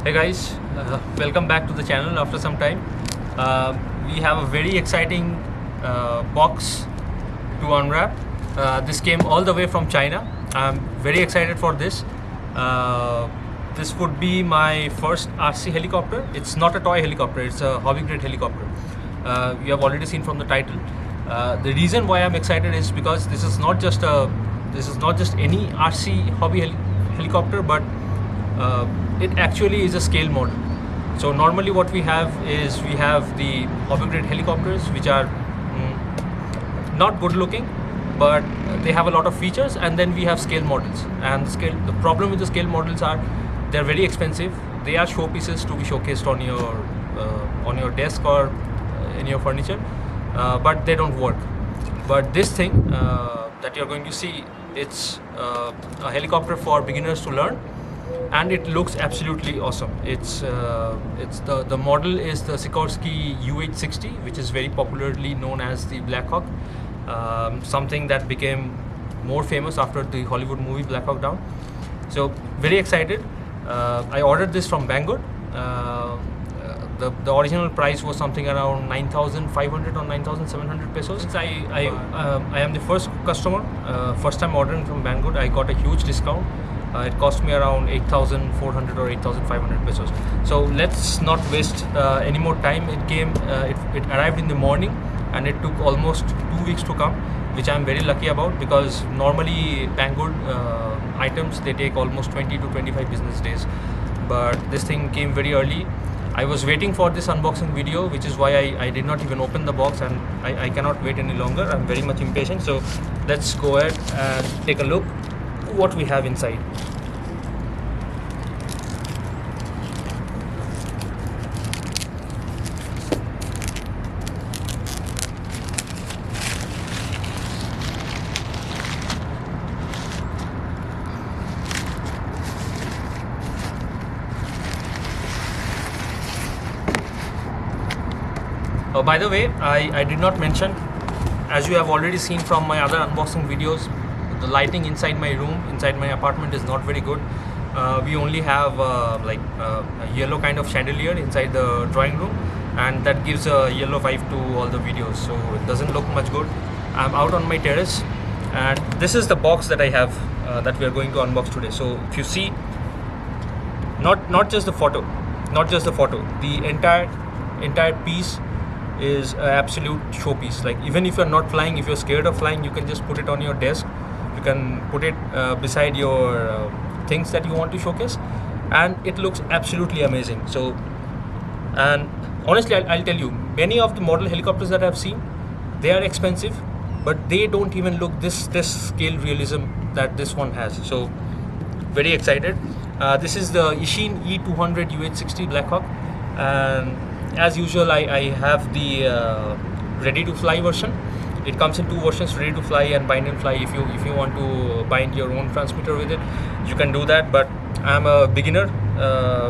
Hey guys, welcome back to the channel after some time. We have a very exciting box to unwrap. This came all the way from China. I'm very excited for this. This would be my first RC helicopter. It's not a toy helicopter, it's a hobby grade helicopter. You have already seen from the title. The reason why I'm excited is because this is not just any RC hobby helicopter, but it actually is a scale model. So normally what we have is we have the hobby grade helicopters, which are not good looking, but they have a lot of features, and then we have scale models. And the problem with the scale models are they're very expensive. They are showpieces to be showcased on your desk or in your furniture, but they don't work. But this thing that you're going to see, it's a helicopter for beginners to learn, and it looks absolutely awesome. The model is the Sikorsky UH-60, which is very popularly known as the Black Hawk, something that became more famous after the Hollywood movie Black Hawk Down. So very excited. I ordered this from Bangor. The original price was something around 9,500 or 9,700 pesos. Since I am the first customer, first time ordering from Bangor, I got a huge discount. It cost me around 8,400 or 8,500 pesos. So let's not waste any more time. It arrived in the morning, and it took almost 2 weeks to come, which I'm very lucky about, because normally Bangor items, they take almost 20 to 25 business days. But this thing came very early. I was waiting for this unboxing video, which is why I did not even open the box, and I cannot wait any longer. I'm very much impatient. So let's go ahead and take a look what we have inside. By the way, I did not mention, as you have already seen from my other unboxing videos, the lighting inside my room, inside my apartment, is not very good. We only have a yellow kind of chandelier inside the drawing room, and that gives a yellow vibe to all the videos, so it doesn't look much good. I'm out on my terrace, and this is the box that I have that we are going to unbox today. So if you see, not just the photo, the entire piece is an absolute showpiece. Like, even if you're not flying, if you're scared of flying, you can just put it on your desk. You can put it beside your things that you want to showcase, and it looks absolutely amazing. So, and honestly, I'll tell you, many of the model helicopters that I've seen, they are expensive, but they don't even look this scale realism that this one has. So very excited. This is the EACHINE E200 UH-60 Black Hawk, and as usual, I have the ready to fly version. It comes in two versions, ready to fly and bind and fly. If you want to bind your own transmitter with it, you can do that. But I'm a beginner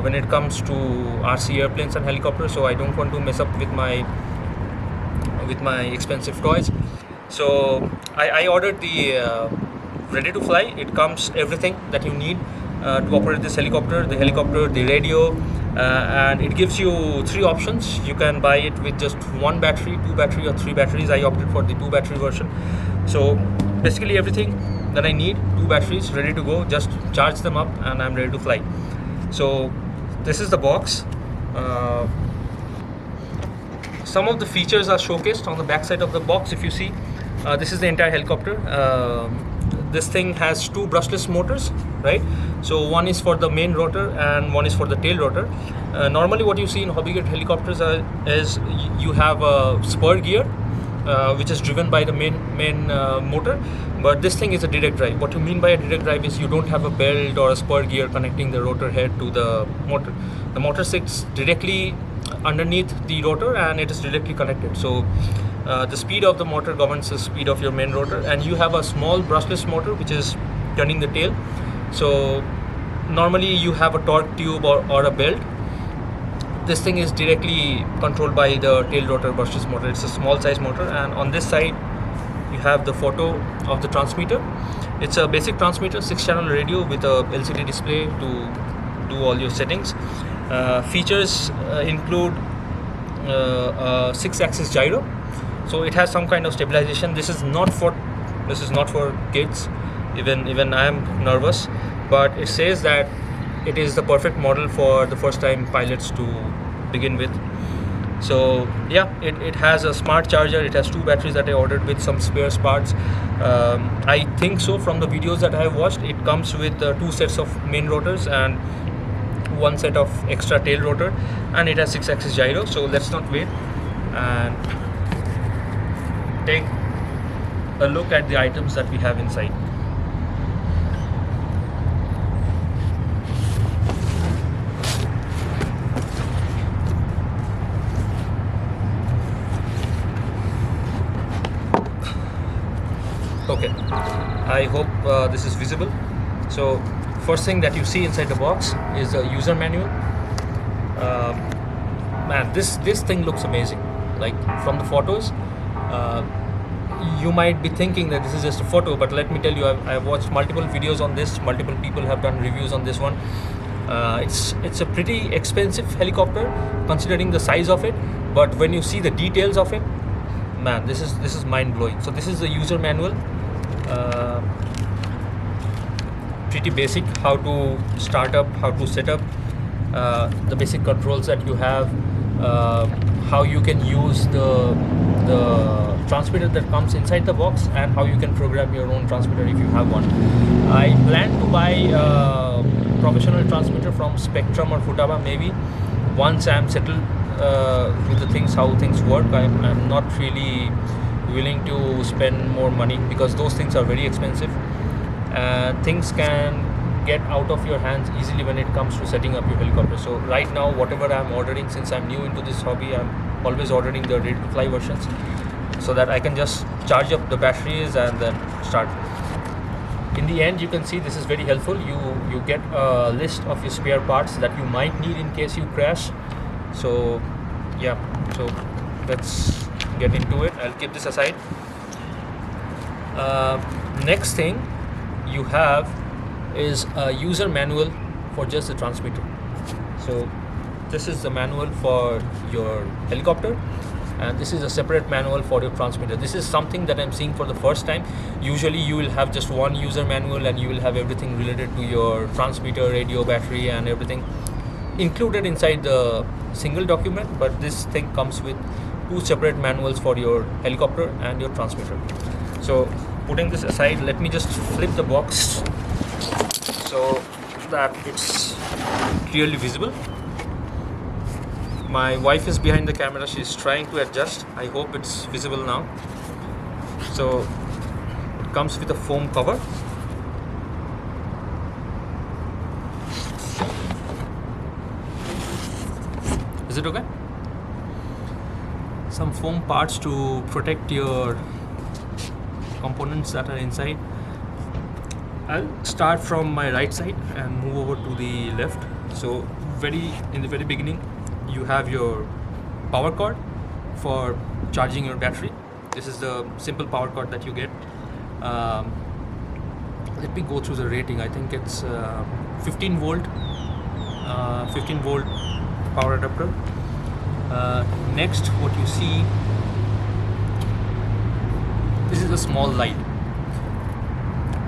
when it comes to RC airplanes and helicopters, so I don't want to mess up with my expensive toys. So I ordered the ready to fly. It comes everything that you need to operate this helicopter: the radio, and it gives you 3 options. You can buy it with just 1 battery, 2 battery, or 3 batteries. I opted for the 2 battery version. So basically everything that I need, 2 batteries ready to go, just charge them up and I'm ready to fly. So this is the box. Some of the features are showcased on the back side of the box. If you see, this is the entire helicopter. This thing has 2 brushless motors, right? So one is for the main rotor and one is for the tail rotor. Normally what you see in hobby grade helicopters is you have a spur gear, which is driven by the main motor, but this thing is a direct drive. What you mean by a direct drive is you don't have a belt or a spur gear connecting the rotor head to the motor. The motor sits directly underneath the rotor and it is directly connected. So the speed of the motor governs the speed of your main rotor, and you have a small brushless motor which is turning the tail. So normally you have a torque tube or a belt. This thing is directly controlled by the tail rotor brushless motor. It's a small size motor, and on this side you have the photo of the transmitter. It's a basic transmitter, 6-channel radio with a LCD display to do all your settings. Features include a 6-axis gyro, so it has some kind of stabilization. This is not for kids. Even I am nervous, but it says that it is the perfect model for the first time pilots to begin with. So yeah, it has a smart charger. It has 2 batteries that I ordered with some spare parts. I think so from the videos that I have watched. It comes with 2 sets of main rotors and 1 set of extra tail rotor, and it has 6-axis gyro. So let's not wait and take a look at the items that we have inside. Okay, I hope this is visible. So first thing that you see inside the box is a user manual. Man, this thing looks amazing. Like from the photos, you might be thinking that this is just a photo, but let me tell you, I've watched multiple videos on this. Multiple people have done reviews on this one. It's a pretty expensive helicopter considering the size of it, but when you see the details of it, man, this is mind-blowing. So this is the user manual. Pretty basic, how to start up, how to set up, the basic controls that you have, how you can use the transmitter that comes inside the box, and how you can program your own transmitter if you have one. I plan to buy a professional transmitter from Spectrum or Futaba maybe once I'm settled with the things, how things work. I'm not really willing to spend more money because those things are very expensive. Things can get out of your hands easily when it comes to setting up your helicopter. So right now, whatever I'm ordering, since I'm new into this hobby, I'm always ordering the ready to fly versions so that I can just charge up the batteries and then start. In the end, you can see this is very helpful. You get a list of your spare parts that you might need in case you crash. So yeah, so let's get into it. I'll keep this aside. Next thing you have is a user manual for just the transmitter. So this is the manual for your helicopter, and this is a separate manual for your transmitter. This is something that I'm seeing for the first time. Usually you will have just one user manual and you will have everything related to your transmitter, radio, battery and everything included inside the single document, but this thing comes with 2 separate manuals for your helicopter and your transmitter. So putting this aside, let me just flip the box so that it's clearly visible. My wife is behind the camera. She's trying to adjust. I hope it's visible now. So it comes with a foam cover. Is it okay? Some foam parts to protect your components that are inside. I'll start from my right side and move over to the left. So in the very beginning, you have your power cord for charging your battery. This is the simple power cord that you get. Let me go through the rating. I think it's 15 volt power adapter. Next, what you see, this is a small light.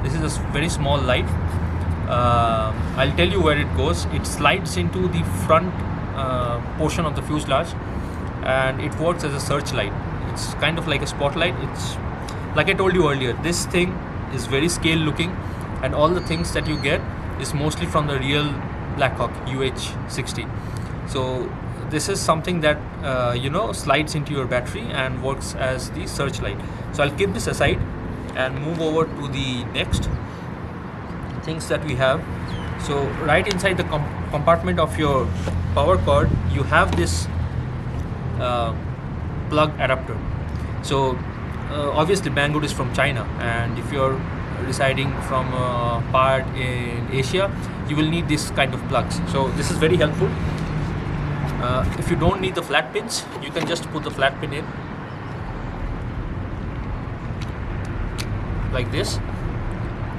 This is a very small light. I'll tell you where it goes. It slides into the front portion of the fuselage, and it works as a searchlight. It's kind of like a spotlight. It's like I told you earlier, this thing is very scale looking, and all the things that you get is mostly from the real Black Hawk UH-60. So this is something that slides into your battery and works as the searchlight. So I'll keep this aside and move over to the next things that we have. So right inside the compartment of your power cord, you have this plug adapter. So obviously Banggood is from China, and if you're residing from a part in Asia, you will need this kind of plugs. So this is very helpful. If you don't need the flat pins, you can just put the flat pin in like this,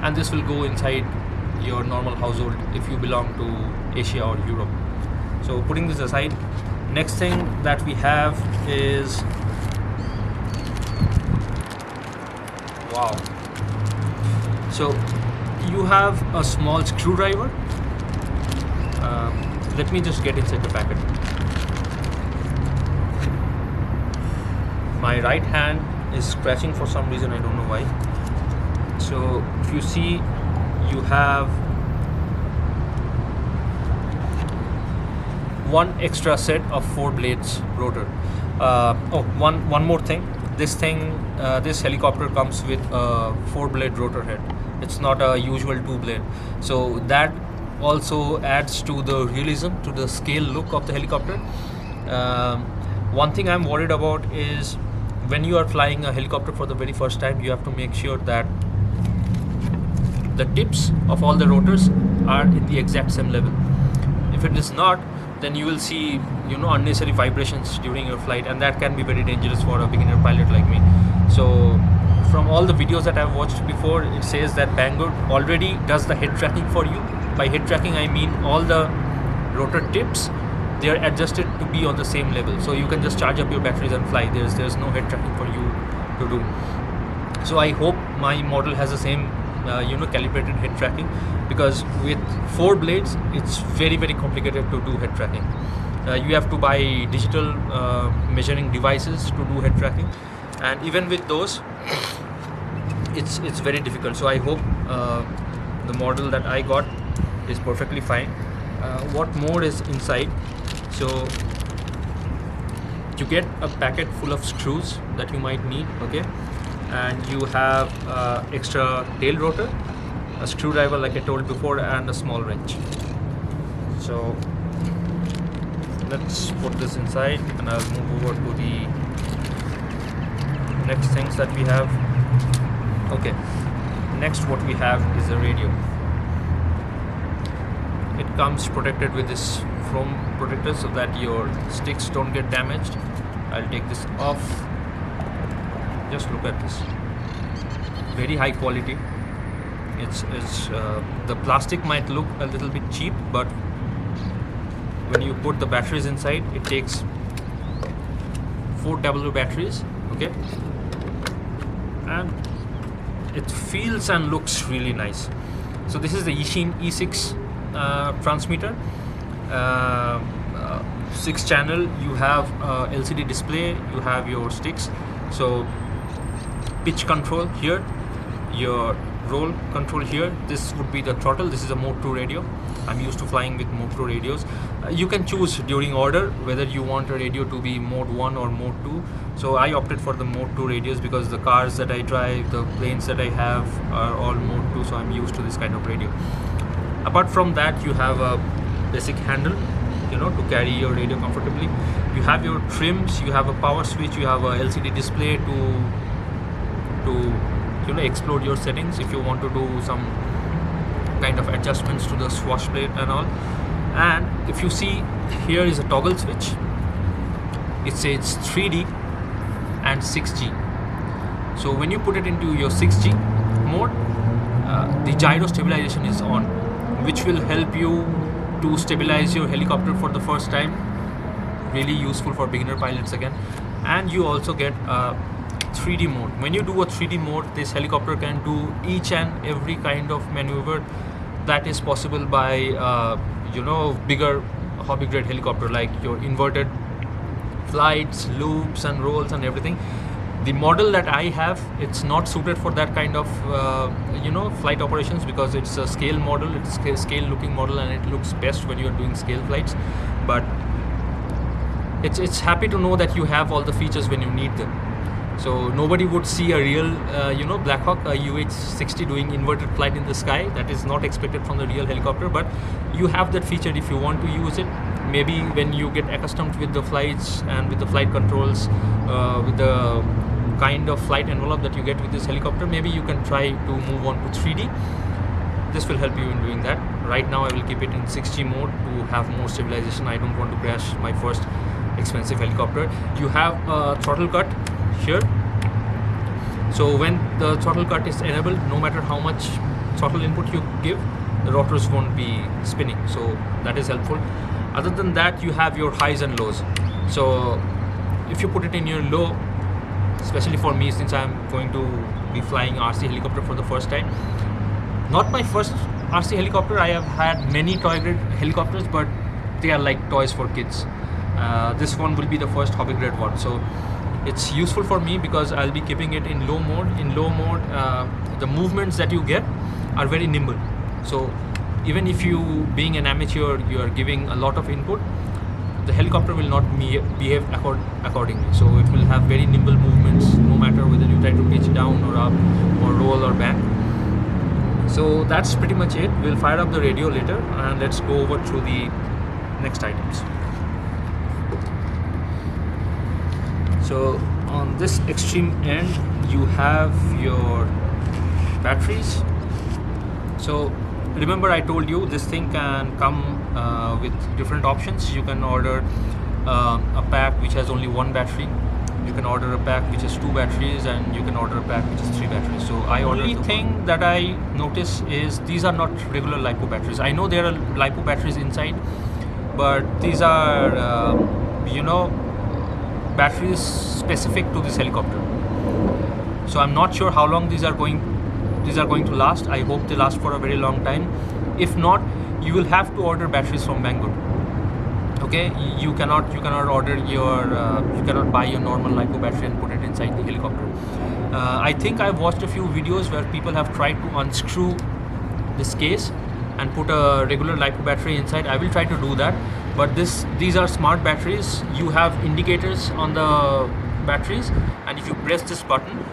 and this will go inside your normal household if you belong to Asia or Europe. So putting this aside, next thing that we have is, wow, so you have a small screwdriver. Let me just get inside the packet. My right hand is scratching for some reason, I don't know why. So if you see, you have one extra set of 4 blades rotor. One more thing. This helicopter comes with a 4-blade rotor head. It's not a usual 2-blade. So that also adds to the realism, to the scale look of the helicopter. One thing I'm worried about is when you are flying a helicopter for the very first time, you have to make sure that the tips of all the rotors are in the exact same level. If it is not, then you will see, you know, unnecessary vibrations during your flight, and that can be very dangerous for a beginner pilot like me. So from all the videos that I've watched before, it says that Banggood already does the head tracking for you. By head tracking, I mean all the rotor tips, they are adjusted to be on the same level. So you can just charge up your batteries and fly. There's no head tracking for you to do. So I hope my model has the same calibrated head tracking, because with 4 blades it's very complicated to do head tracking. You have to buy digital measuring devices to do head tracking, and even with those it's very difficult. So I hope the model that I got is perfectly fine. What more is inside? So you get a packet full of screws that you might need, okay, and you have extra tail rotor, a screwdriver like I told before, and a small wrench. So let's put this inside, and I'll move over to the next things that we have. Okay, next what we have is a radio. It comes protected with this foam protector so that your sticks don't get damaged. I'll take this off. Just look at this, very high quality. It's the plastic might look a little bit cheap, but when you put the batteries inside, it takes 4 AA batteries, okay, and it feels and looks really nice. So this is the EACHINE E6 transmitter, 6-channel. You have LCD display, you have your sticks, so pitch control here, your roll control here. This would be the throttle. This is a Mode 2 radio. I'm used to flying with Mode 2 radios. You can choose during order whether you want a radio to be Mode 1 or Mode 2. So I opted for the Mode 2 radios because the cars that I drive, the planes that I have are all Mode 2, so I'm used to this kind of radio. Apart from that, you have a basic handle, you know, to carry your radio comfortably. You have your trims, you have a power switch, you have a LCD display to explode your settings if you want to do some kind of adjustments to the swash plate and all. And if you see, here is a toggle switch. It says 3D and 6G. So when you put it into your 6G mode, the gyro stabilization is on, which will help you to stabilize your helicopter for the first time. Really useful for beginner pilots again. And you also get a 3D mode. When you do a 3D mode, this helicopter can do each and every kind of maneuver that is possible by bigger hobby grade helicopter, like your inverted flights, loops and rolls and everything. The model that I have, it's not suited for that kind of flight operations, because it's a scale model, it's a scale looking model, and it looks best when you're doing scale flights. But it's happy to know that you have all the features when you need them. So nobody would see a real Black Hawk, a UH-60 doing inverted flight in the sky. That is not expected from the real helicopter, but you have that feature if you want to use it. Maybe when you get accustomed with the flights and with the flight controls, with the kind of flight envelope that you get with this helicopter, maybe you can try to move on to 3D. This will help you in doing that. Right now I will keep it in 6G mode to have more stabilization. I don't want to crash my first expensive helicopter. You have a throttle cut here. So when the throttle cut is enabled, no matter how much throttle input you give, the rotors won't be spinning. So that is helpful. Other than that, you have your highs and lows. So if you put it in your low, especially for me, since I'm going to be flying RC helicopter for the first time, not my first RC helicopter. I have had many toy grade helicopters, but they are like toys for kids. This one will be the first hobby grade one, so it's useful for me because I'll be keeping it in low mode. In low mode, the movements that you get are very nimble. So even if you, being an amateur, you are giving a lot of input, the helicopter will not behave accordingly. So it will have very nimble movements, no matter whether you try to pitch down or up or roll or bank. So that's pretty much it. We'll fire up the radio later and let's go over through the next items. So on this extreme end, you have your batteries. So remember, I told you this thing can come with different options. You can order a pack which has only one battery. You can order a pack which has two batteries, and you can order a pack which is three batteries. So I ordered. The only thing that I notice is these are not regular LiPo batteries. I know there are LiPo batteries inside, but these are batteries specific to this helicopter. So I'm not sure how long these are going to last. I hope they last for a very long time. If not, you will have to order batteries from Banggood. Okay, you cannot order your you cannot buy your normal LiPo battery and put it inside the helicopter. I think I've watched a few videos where people have tried to unscrew this case and put a regular LiPo battery inside. I will try to do that, but these are smart batteries. You have indicators on the batteries, and if you press this button,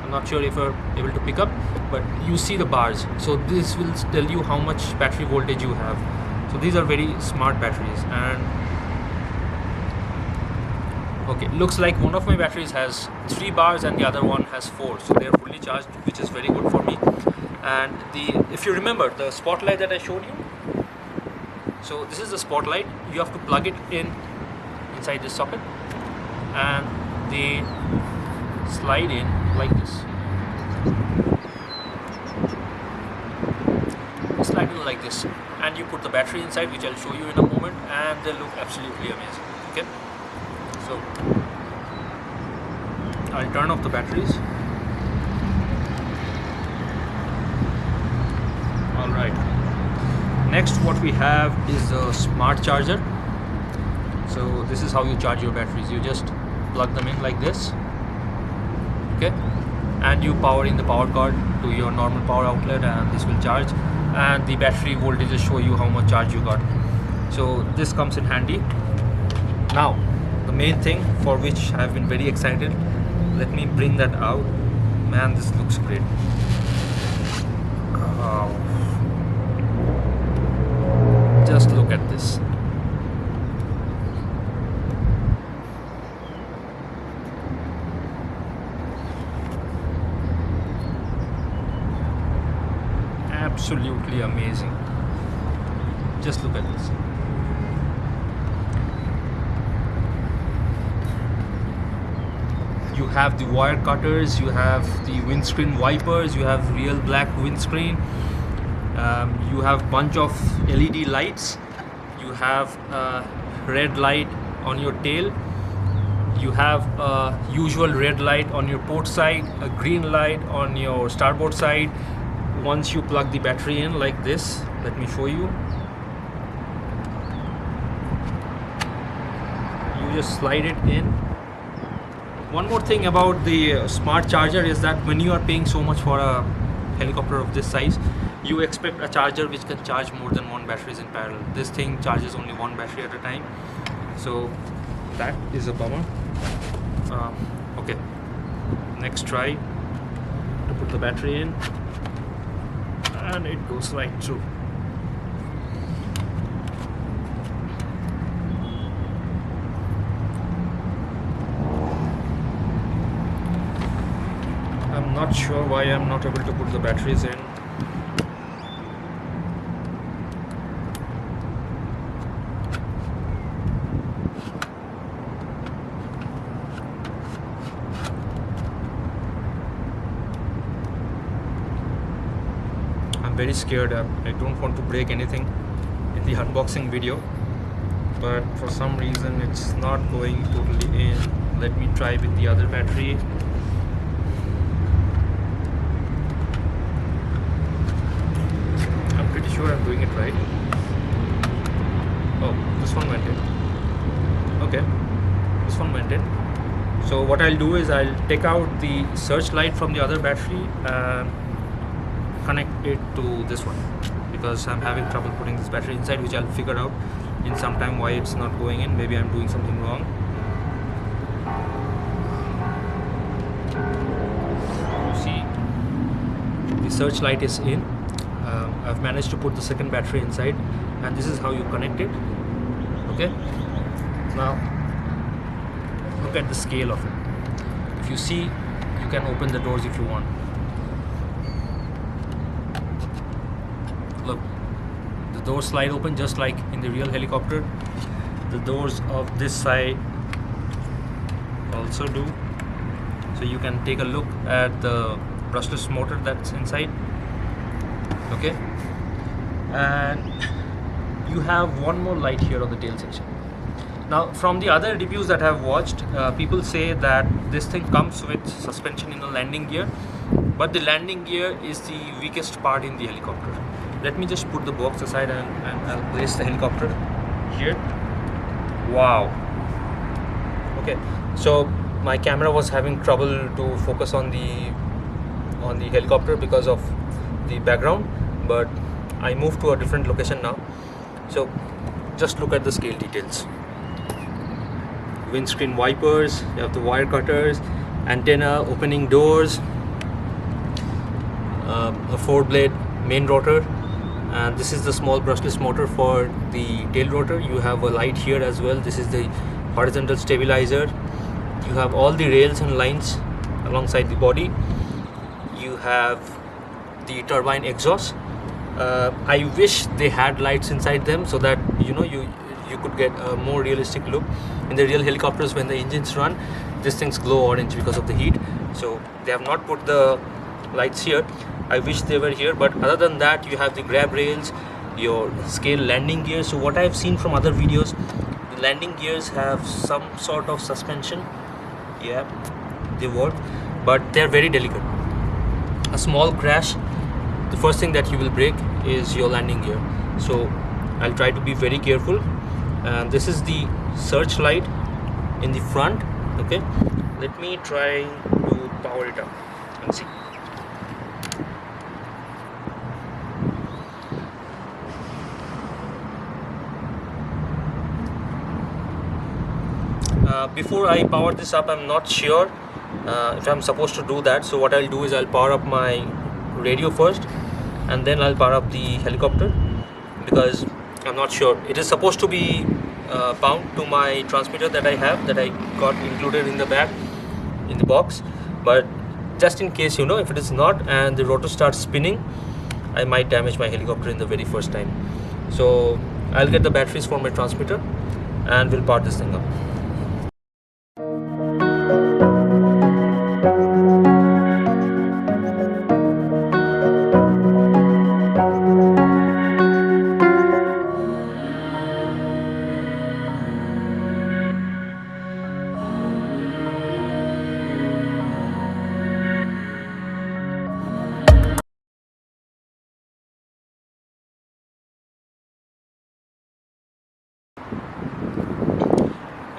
I'm not sure if you're able to pick up, but you see the bars. So this will tell you how much battery voltage you have. So these are very smart batteries. And okay, looks like one of my batteries has 3 bars and the other one has 4, so they are fully charged, which is very good for me. And if you remember the spotlight that I showed you, so this is the spotlight. You have to plug it inside this socket, and they slide in like this. Slide in like this, and you put the battery inside, which I'll show you in a moment, and they look absolutely amazing. Okay, so I'll turn off the batteries. Alright, next what we have is a smart charger. So this is how you charge your batteries. You just plug them in like this, okay, and you power in the power cord to your normal power outlet, and this will charge, and the battery voltages show you how much charge you got. So this comes in handy. Now the main thing for which I've been very excited, let me bring that out. Man, this looks great. Just look at this. Absolutely amazing. Just look at this. You have the wire cutters, you have the windscreen wipers, you have real black windscreen, you have bunch of LED lights, you have a red light on your tail, you have a usual red light on your port side, a green light on your starboard side. Once you plug the battery in like this, let me show you. You just slide it in. One more thing about the smart charger is that when you are paying so much for a helicopter of this size, you expect a charger which can charge more than 1 batteries in parallel. This thing charges only 1 battery at a time, so that is a bummer. Okay, next try to put the battery in, and it goes right through. I'm not sure why I'm not able to put the batteries in. very scared. I don't want to break anything in the unboxing video, but for some reason it's not going totally in. Let me try with the other battery. I'm pretty sure I'm doing it right. Oh, this one went in. Okay, this one went in. So what I'll do is I'll take out the searchlight from the other battery and connect it to this one, because I'm having trouble putting this battery inside, which I'll figure out in some time why it's not going in. Maybe I'm doing something wrong. You see, the searchlight is in. I've managed to put the second battery inside, and this is how you connect it. Okay, now look at the scale of it. If you see, you can open the doors if you want. Look, the doors slide open just like in the real helicopter. The doors of this side also do. So you can take a look at the brushless motor that's inside. Okay, and you have one more light here on the tail section. Now, from the other reviews that I've watched, people say that this thing comes with suspension in the landing gear, but the landing gear is the weakest part in the helicopter. Let me just put the box aside and I'll place the helicopter here. Wow. Okay, so my camera was having trouble to focus on the helicopter because of the background, but I moved to a different location now. So just look at the scale details. Windscreen wipers, you have the wire cutters, antenna, opening doors, a 4-blade main rotor, and this is the small brushless motor for the tail rotor. You have a light here as well. This is the horizontal stabilizer. You have all the rails and lines alongside the body. You have the turbine exhaust. I wish they had lights inside them so that you could get a more realistic look. In the real helicopters, when the engines run, these things glow orange because of the heat. So they have not put the lights here. I wish they were here, but other than that, you have the grab rails, your scale landing gears. So what I've seen from other videos, the landing gears have some sort of suspension. Yeah, they work, but they're very delicate. A small crash, the first thing that you will break is your landing gear. So I'll try to be very careful. And this is the searchlight in the front. Okay, let me try to power it up and see. Before I power this up, I'm not sure if I'm supposed to do that. So what I'll do is I'll power up my radio first, and then I'll power up the helicopter, because I'm not sure. It is supposed to be bound to my transmitter that I have, that I got included in the bag, in the box. But just in case, if it is not and the rotor starts spinning, I might damage my helicopter in the very first time. So I'll get the batteries for my transmitter and we'll power this thing up.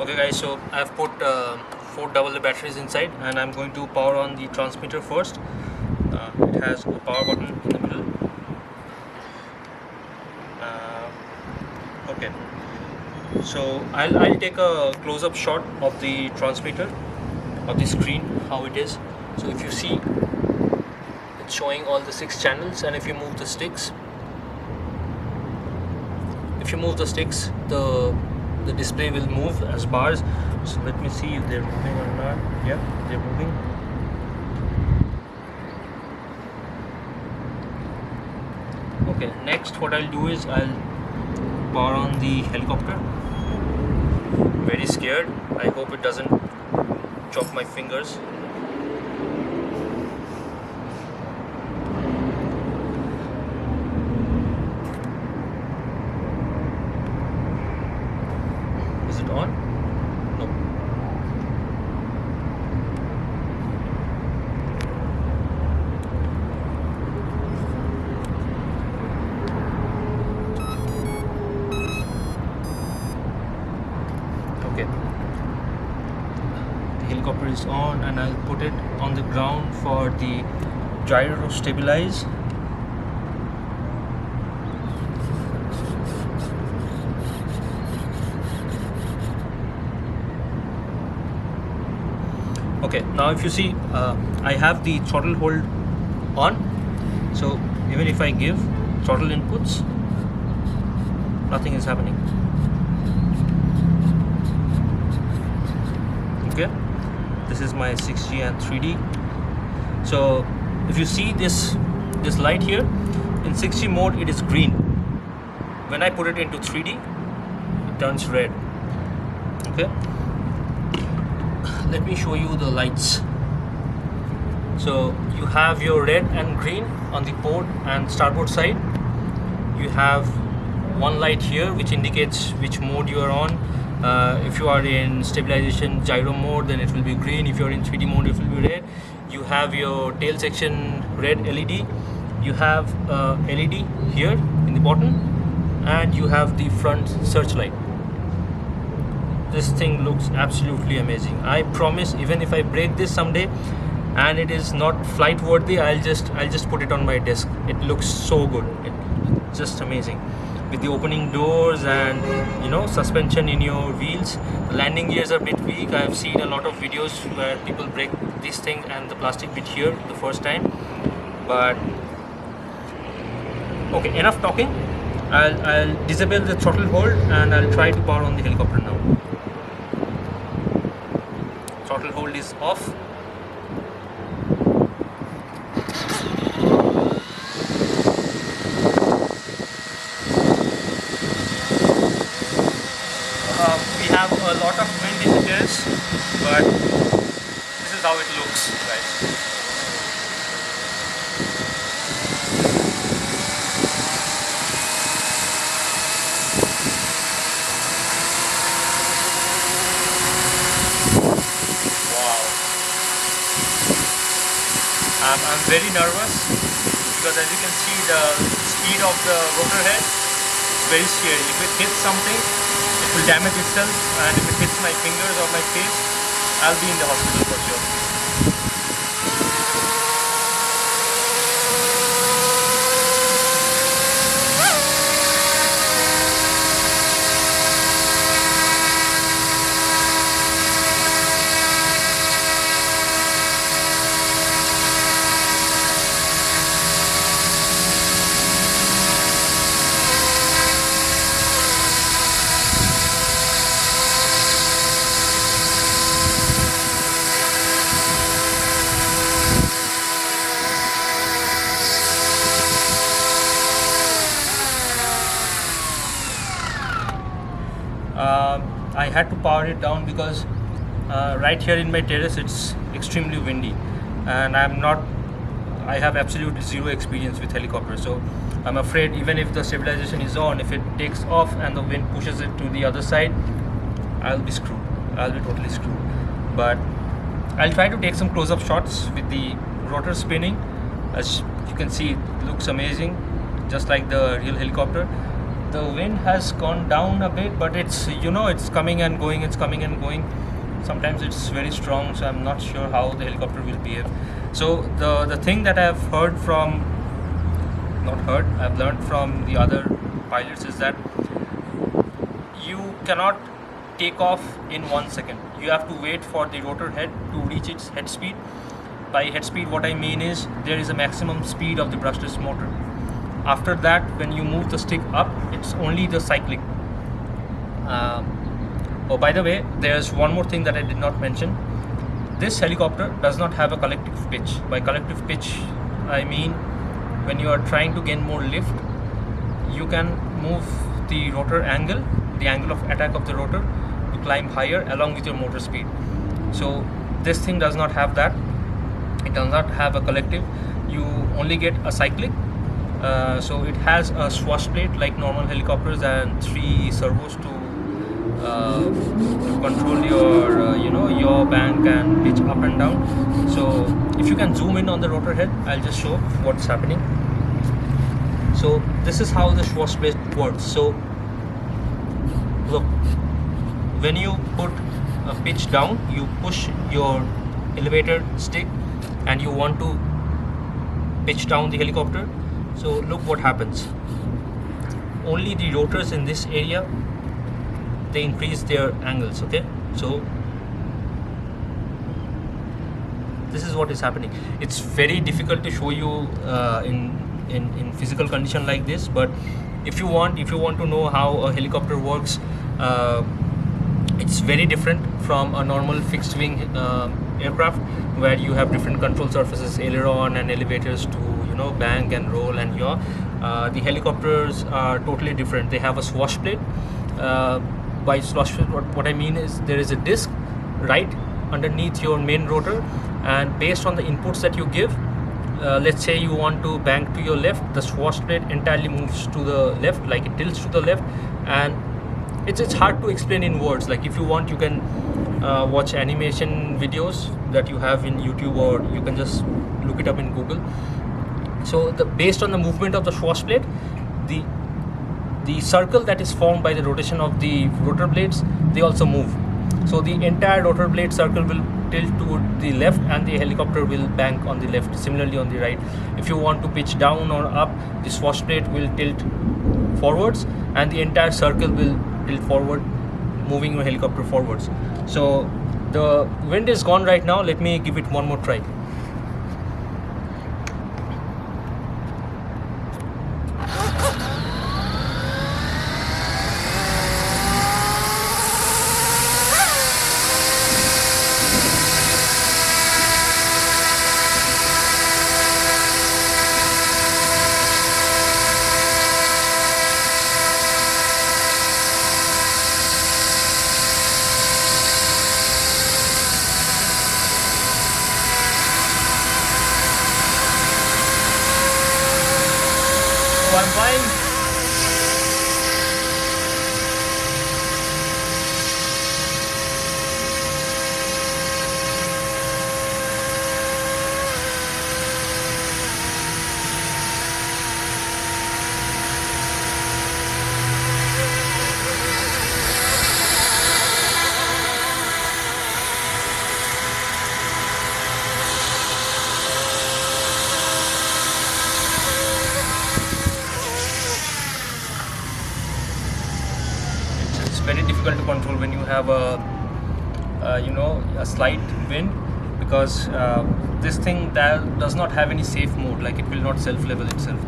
Okay guys, so I've put 4 double batteries inside, and I'm going to power on the transmitter first. It has a power button in the middle. Okay, so I'll take a close-up shot of the transmitter, of the screen, how it is. So if you see, it's showing all the 6 channels, and if you move the sticks, the display will move as bars. So let me see if they're moving or not. Yeah, they're moving. Okay, next what I'll do is I'll power on the helicopter. Very scared. I hope it doesn't chop my fingers. and I'll put it on the ground for the gyro stabilize. Okay, now if you see, I have the throttle hold on, so even if I give throttle inputs, nothing is happening. Okay, this is my 6G and 3D. So if you see this light here, in 6G mode it is green. When I put it into 3D, it turns red. Okay, let me show you the lights. So you have your red and green on the port and starboard side. You have one light here which indicates which mode you are on. If you are in stabilization gyro mode, then it will be green. If you are in 3D mode, it will be red. You have your tail section red LED. You have LED here in the bottom, and you have the front searchlight. This thing looks absolutely amazing. I promise, even if I break this someday and it is not flight worthy, I'll just put it on my desk. It looks so good. It's just amazing. With the opening doors and suspension in your wheels. The landing gears are a bit weak. I've seen a lot of videos where people break this thing and the plastic bit here the first time. But okay, enough talking. I'll disable the throttle hold and I'll try to power on the helicopter now. Throttle hold is off. We have a lot of wind in the terrace, but this is how it looks, guys. Wow. I'm very nervous because as you can see, the speed of the rotor head is very scary. If it hits something, it will damage itself, and if it hits my fingers or my face, I'll be in the hospital for sure. I had to power it down because right here in my terrace it's extremely windy, and I have absolutely zero experience with helicopters, so I'm afraid even if the stabilization is on, if it takes off and the wind pushes it to the other side, I'll be screwed. I'll be totally screwed. But I'll try to take some close-up shots with the rotor spinning. As you can see, it looks amazing, just like the real helicopter. The wind has gone down a bit, but it's it's coming and going. It's coming and going. Sometimes it's very strong, so I'm not sure how the helicopter will behave. So the thing that I've heard from, I've learned from the other pilots is that you cannot take off in 1 second. You have to wait for the rotor head to reach its head speed. By head speed, what I mean is there is a maximum speed of the brushless motor. After that, when you move the stick up, it's only the cyclic. Oh, by the way, there's one more thing that I did not mention. This helicopter does not have a collective pitch. By collective pitch, I mean when you are trying to gain more lift, you can move the rotor angle, the angle of attack of the rotor, to climb higher along with your motor speed. So this thing does not have that. It does not have a collective. You only get a cyclic. So it has a swash plate like normal helicopters and 3 servos to control your yaw, bank and pitch up and down. So if you can zoom in on the rotor head, I'll just show what's happening. So this is how the swash plate works. So look, when you put a pitch down, you push your elevator stick and you want to pitch down the helicopter, so look what happens. Only the rotors in this area, they increase their angles. Okay, so this is what is happening. It's very difficult to show you in physical condition like this, but if you want to know how a helicopter works, it's very different from a normal fixed wing aircraft where you have different control surfaces, aileron and elevators to bank and roll and yaw. The helicopters are totally different. They have a swash plate. By swash plate, what I mean is there is a disc right underneath your main rotor, and based on the inputs that you give, let's say you want to bank to your left, the swash plate entirely moves to the left, like it tilts to the left. And it's hard to explain in words. Like if you want, you can watch animation videos that you have in YouTube, or you can just look it up in Google. So based on the movement of the swash plate, the circle that is formed by the rotation of the rotor blades, they also move. So the entire rotor blade circle will tilt to the left and the helicopter will bank on the left. Similarly on the right, if you want to pitch down or up, the swash plate will tilt forwards and the entire circle will tilt forward, moving your helicopter forwards. So the wind is gone right now. Let me give it one more try. So I'm flying. It's very difficult to control when you have a slight wind, because this thing that does not have any safe mode. Like it will not self-level itself.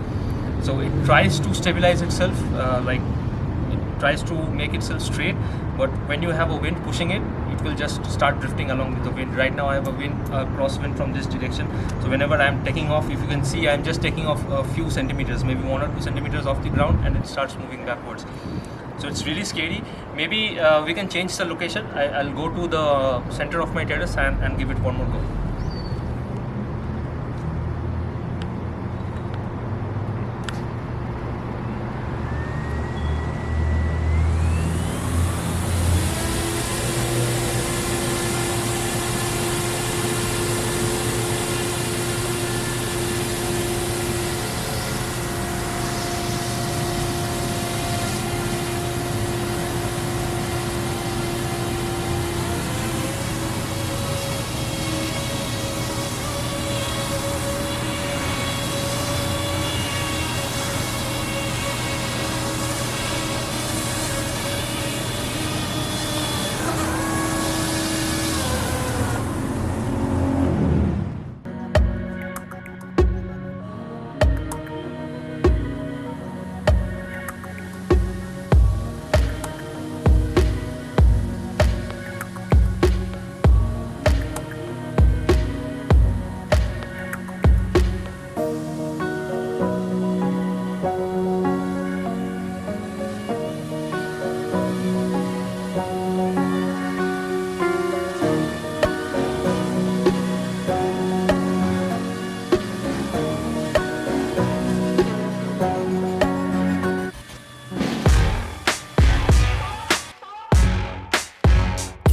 So it tries to stabilize itself, like it tries to make itself straight, but when you have a wind pushing it, it will just start drifting along with the wind. Right now I have a crosswind from this direction, so whenever I am taking off, if you can see, I am just taking off a few centimeters, maybe 1 or 2 centimeters off the ground, and it starts moving backwards. So it's really scary. Maybe we can change the location. I'll go to the center of my terrace and give it one more go.